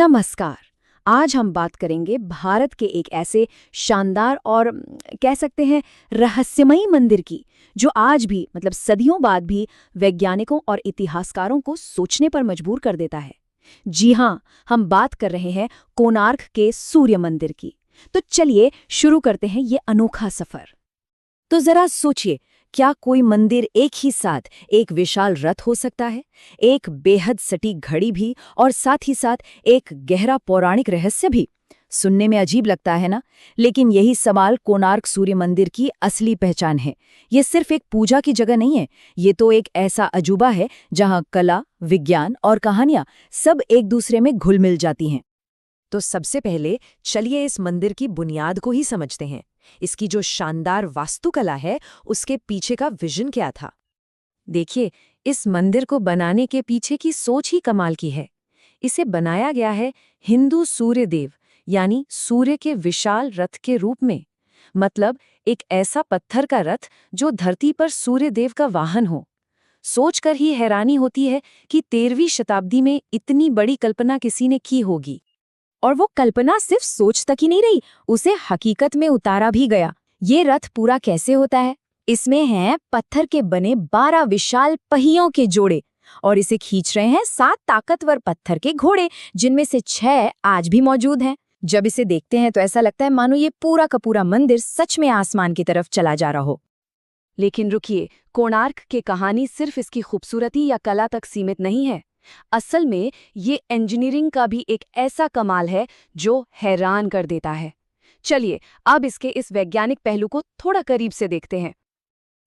नमस्कार। आज हम बात करेंगे भारत के एक ऐसे शानदार और कह सकते हैं रहस्यमयी मंदिर की, जो आज भी सदियों बाद भी वैज्ञानिकों और इतिहासकारों को सोचने पर मजबूर कर देता है। जी हाँ, हम बात कर रहे हैं कोणार्क के सूर्य मंदिर की। तो चलिए शुरू करते हैं ये अनोखा सफर। तो जरा सोचिए, क्या कोई मंदिर एक ही साथ एक विशाल रथ हो सकता है, एक बेहद सटीक घड़ी भी, और साथ ही साथ एक गहरा पौराणिक रहस्य भी? सुनने में अजीब लगता है ना? लेकिन यही सवाल कोणार्क सूर्य मंदिर की असली पहचान है। ये सिर्फ एक पूजा की जगह नहीं है, ये तो एक ऐसा अजूबा है जहां कला, विज्ञान और कहानियां सब एक दूसरे में घुल मिल जाती हैं। तो सबसे पहले चलिए इस मंदिर की बुनियाद को ही समझते हैं। इसकी जो शानदार वास्तुकला है, उसके पीछे का विजन क्या था। देखिए, इस मंदिर को बनाने के पीछे की सोच ही कमाल की है। इसे बनाया गया है हिंदू सूर्य देव यानी सूर्य के विशाल रथ के रूप में। मतलब एक ऐसा पत्थर का रथ जो धरती पर सूर्य देव का वाहन हो। सोचकर ही हैरानी होती है कि 13वीं शताब्दी में इतनी बड़ी कल्पना किसी ने की होगी। और वो कल्पना सिर्फ सोच तक ही नहीं रही, उसे हकीकत में उतारा भी गया। ये रथ पूरा कैसे होता है? इसमें हैं पत्थर के बने 12 विशाल पहियों के जोड़े, और इसे खींच रहे हैं 7 ताकतवर पत्थर के घोड़े, जिनमें से 6 आज भी मौजूद हैं। जब इसे देखते हैं तो ऐसा लगता है मानो ये पूरा का पूरा मंदिर सच में आसमान की तरफ चला जा रहा हो। लेकिन रुकिए, कोणार्क की कहानी सिर्फ इसकी खूबसूरती या कला तक सीमित नहीं है। असल में ये इंजीनियरिंग का भी एक ऐसा कमाल है जो हैरान कर देता है। चलिए अब इसके इस वैज्ञानिक पहलू को थोड़ा करीब से देखते हैं।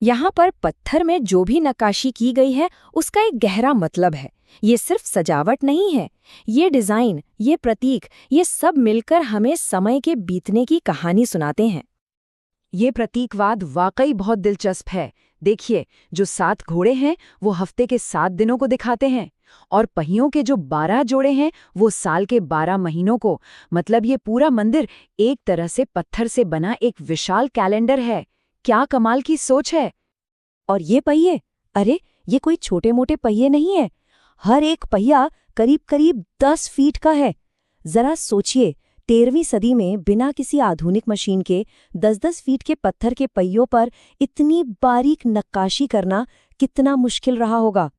यहाँ पर पत्थर में जो भी नक्काशी की गई है, उसका एक गहरा मतलब है। ये सिर्फ सजावट नहीं है, ये डिजाइन, ये प्रतीक, ये सब मिलकर हमें समय के बीतने की कहानी सुनाते हैं। ये प्रतीकवाद वाकई बहुत दिलचस्प है। देखिए, जो 7 घोड़े हैं वो हफ्ते के 7 दिनों को दिखाते हैं, और पहियों के जो 12 जोड़े हैं वो साल के 12 महीनों को। मतलब ये पूरा मंदिर एक तरह से पत्थर से बना एक विशाल कैलेंडर है। क्या कमाल की सोच है। और ये पहिए, अरे ये कोई छोटे मोटे पहिए नहीं है। हर एक पहिया करीब करीब 10 फीट का है। जरा सोचिए, 13वीं सदी में बिना किसी आधुनिक मशीन के 10-10 फीट के पत्थर के पहियों पर इतनी बारीक नक्काशी करना कितना मुश्किल रहा होगा।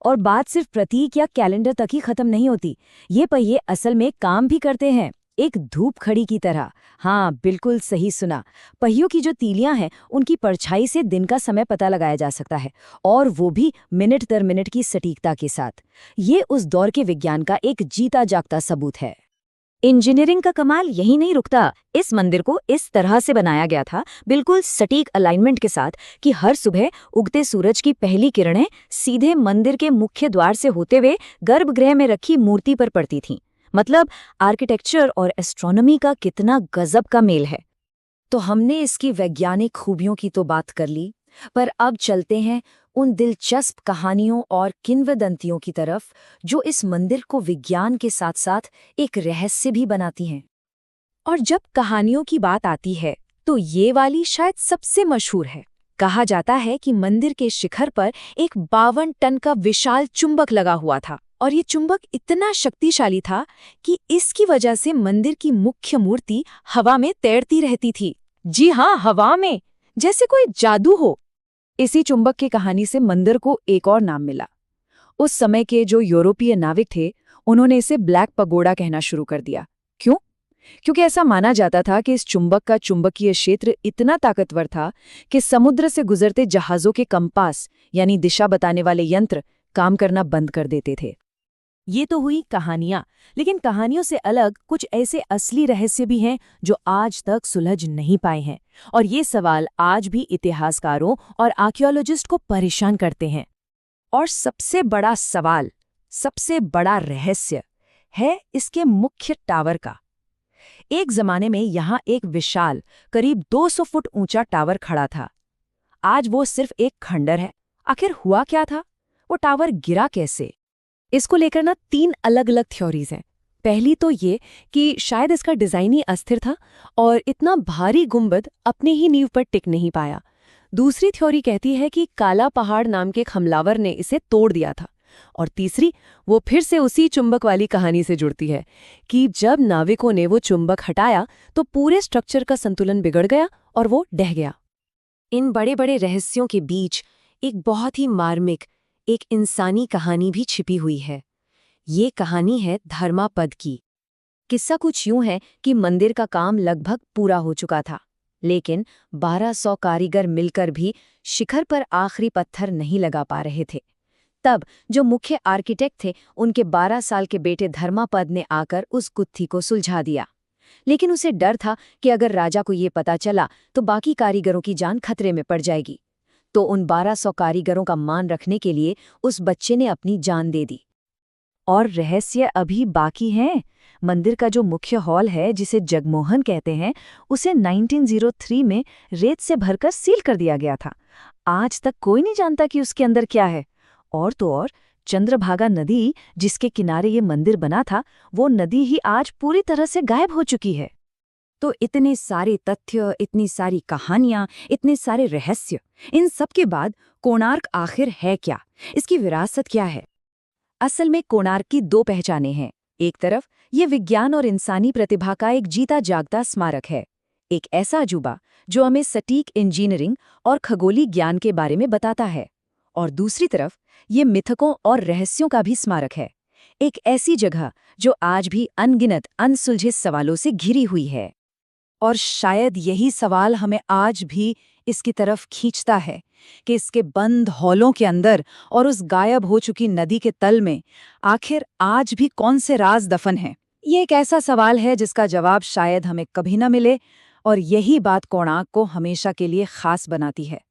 और बात सिर्फ प्रतीक या कैलेंडर तक ही खत्म नहीं होती। ये पहिए असल में काम भी करते हैं, एक धूप खड़ी की तरह। हाँ, बिल्कुल सही सुना। पहियों की जो तीलियां हैं, उनकी परछाई से दिन का समय पता लगाया जा सकता है, और वो भी मिनट दर मिनट की सटीकता के साथ। ये उस दौर के विज्ञान का एक जीता जागता सबूत है। इंजीनियरिंग का कमाल यही नहीं रुकता। इस मंदिर को इस तरह से बनाया गया था, बिल्कुल सटीक अलाइनमेंट के साथ, कि हर सुबह उगते सूरज की पहली किरणें सीधे मंदिर के मुख्य द्वार से होते हुए गर्भगृह में रखी मूर्ति पर पड़ती थीं। मतलब आर्किटेक्चर और एस्ट्रोनॉमी का कितना गजब का मेल है। तो हमने इसकी वैज्ञानिक खूबियों की तो बात कर ली, पर अब चलते हैं उन दिलचस्प कहानियों और किंवदंतियों की तरफ जो इस मंदिर को विज्ञान के साथ साथ एक रहस्य भी बनाती हैं। और जब कहानियों की बात आती है तो ये वाली शायद सबसे मशहूर है। कहा जाता है कि मंदिर के शिखर पर एक 52 टन का विशाल चुंबक लगा हुआ था, और ये चुंबक इतना शक्तिशाली था कि इसकी वजह से मंदिर की मुख्य मूर्ति हवा में तैरती रहती थी। जी हाँ, हवा में, जैसे कोई जादू हो। इसी चुंबक की कहानी से मंदिर को एक और नाम मिला। उस समय के जो यूरोपीय नाविक थे, उन्होंने इसे ब्लैक पगोडा कहना शुरू कर दिया। क्यों? क्योंकि ऐसा माना जाता था कि इस चुंबक का चुंबकीय क्षेत्र इतना ताकतवर था कि समुद्र से गुजरते जहाजों के कंपास यानी दिशा बताने वाले यंत्र काम करना बंद कर देते थे। ये तो हुई कहानियां, लेकिन कहानियों से अलग कुछ ऐसे असली रहस्य भी हैं जो आज तक सुलझ नहीं पाए हैं, और ये सवाल आज भी इतिहासकारों और आर्कियोलॉजिस्ट को परेशान करते हैं। और सबसे बड़ा सवाल, सबसे बड़ा रहस्य है इसके मुख्य टावर का। एक जमाने में यहाँ एक विशाल, करीब 200 फुट ऊंचा टावर खड़ा था। आज वो सिर्फ एक खंडर है। आखिर हुआ क्या था? वो टावर गिरा कैसे? इसको लेकर 3 अलग-अलग थ्योरीज हैं। पहली तो ये कि शायद इसका डिजाइन ही अस्थिर था और इतना भारी गुंबद अपने ही नींव पर टिक नहीं पाया। दूसरी थ्योरी कहती है कि काला पहाड़ नाम के एक हमलावर ने इसे तोड़ दिया था। और तीसरी, वो फिर से उसी चुंबक वाली कहानी से जुड़ती है कि जब नाविकों ने वो चुंबक हटाया तो पूरे स्ट्रक्चर का संतुलन बिगड़ गया और वो ढह गया। इन बड़े बड़े रहस्यों के बीच एक बहुत ही मार्मिक, एक इंसानी कहानी भी छिपी हुई है। ये कहानी है धर्मापद की। किस्सा कुछ यूं है कि मंदिर का काम लगभग पूरा हो चुका था, लेकिन 1200 कारीगर मिलकर भी शिखर पर आखिरी पत्थर नहीं लगा पा रहे थे। तब जो मुख्य आर्किटेक्ट थे, उनके 12 साल के बेटे धर्मापद ने आकर उस गुत्थी को सुलझा दिया। लेकिन उसे डर था कि अगर राजा को ये पता चला तो बाकी कारीगरों की जान खतरे में पड़ जाएगी। तो उन 1200 कारीगरों का मान रखने के लिए उस बच्चे ने अपनी जान दे दी। और रहस्य अभी बाकी है। मंदिर का जो मुख्य हॉल है, जिसे जगमोहन कहते हैं, उसे 1903 में रेत से भरकर सील कर दिया गया था। आज तक कोई नहीं जानता कि उसके अंदर क्या है। और तो और चंद्रभागा नदी, जिसके किनारे ये मंदिर बना था, वो नदी ही आज पूरी तरह से गायब हो चुकी है। तो इतने सारे तथ्य, इतनी सारी कहानियां, इतने सारे रहस्य, इन सब के बाद कोणार्क आखिर है क्या? इसकी विरासत क्या है? असल में कोणार्क की दो पहचानें हैं। एक तरफ ये विज्ञान और इंसानी प्रतिभा का एक जीता जागता स्मारक है, एक ऐसा अजूबा जो हमें सटीक इंजीनियरिंग और खगोलीय ज्ञान के बारे में बताता है। और दूसरी तरफ ये मिथकों और रहस्यों का भी स्मारक है, एक ऐसी जगह जो आज भी अनगिनत अनसुलझे सवालों से घिरी हुई है। और शायद यही सवाल हमें आज भी इसकी तरफ खींचता है कि इसके बंद हॉलों के अंदर और उस गायब हो चुकी नदी के तल में आखिर आज भी कौन से राज दफन हैं। ये एक ऐसा सवाल है जिसका जवाब शायद हमें कभी न मिले, और यही बात कोणार्क को हमेशा के लिए खास बनाती है।